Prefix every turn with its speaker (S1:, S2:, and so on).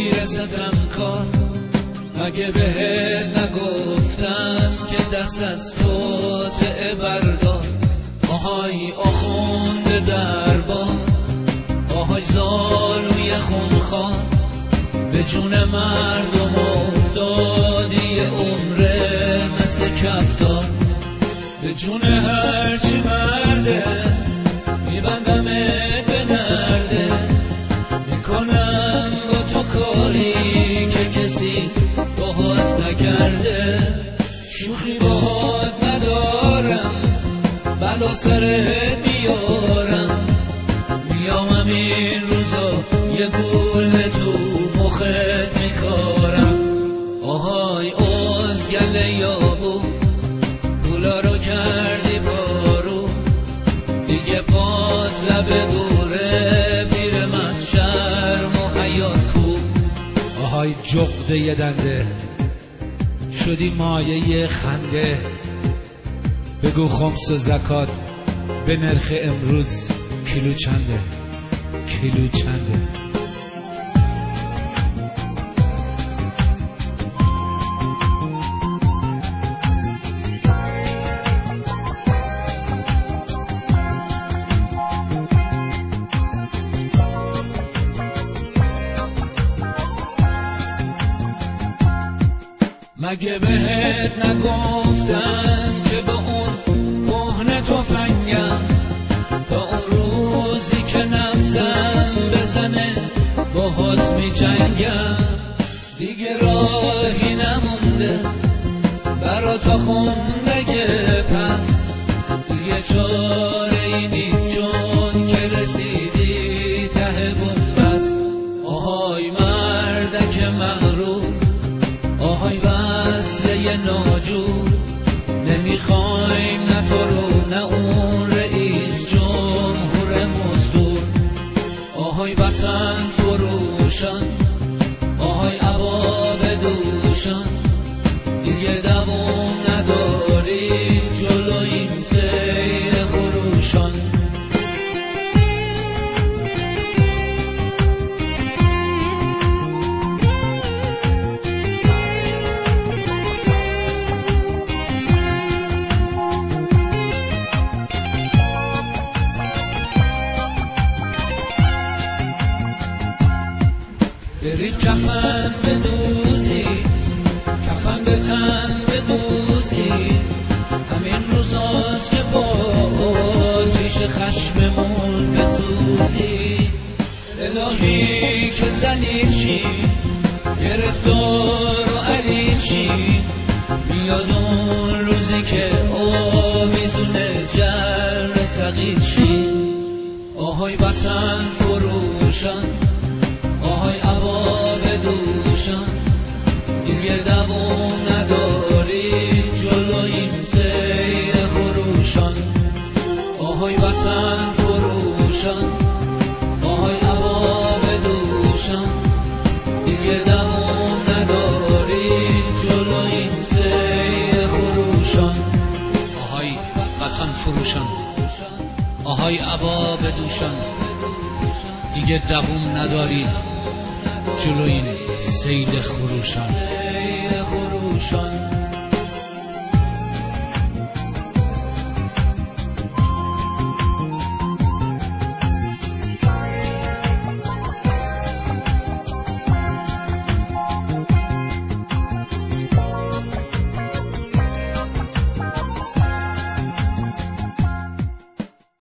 S1: میرسدم کار. مگه بهت نگفتن که دست از توطئه بردار؟ آهای آخوند دربار، آهای زالوی خونخوار، به جون مردم افتادی عمره مثل کفتار. به جون هرچی مرده میبندمت به نرده، میکنم با تو کاری که کسی باهات نکرده. شوخی باهات ندارم، بلا سرت بیارم، میام این روزا یه گل تو مخت میکارم. آهای ازگل یابو، گولا رو کردی بارو، دیگه پات لب دوره پیر محشر و حیات کو.
S2: آهای جغده یه دنده، شدی مایه خنده، بگو خمس و زکات به نرخ امروز کیلو چنده؟ کیلو چنده؟
S1: مگه بهت نگفتم که با اون کهنه تفنگم، تا اون روزی که نفسم بزنه باهات می جنگم. دیگه راهی نمونده برا تا خوندگه، پس دیگه چاره ای نیست چون که رسیدی ته بومبست. آهای مردک مغرور، آهای وصله ناجور، نمیخوایم نه تو رو نه اون رئیس جمهور مزدور. آهای وطن فروشان، آهای عباب دوشان، دیگه دوام نداری جلو این سیر خروشان. برید کفن بدوزی، کفن به تن بدوزی، همین روزاست که با آتیش خشممون بسوزی. الهی که ذلیل شی، گرفتار و علیل شی، میاد اون روزی که آویزون جر ثقیل شی. آهای وطن فروشان، آهای عباب دوشان، دیگه دوام نداری جلو این سیر خروشان. آهای وطن فروشان، آهای عباب دوشان، دیگه دوام نداری جلو این سیر خروشان.
S2: آهای وطن فروشان، آهای عباب دوشان، دیگه دوام ندارید جلو این سیل خروشان.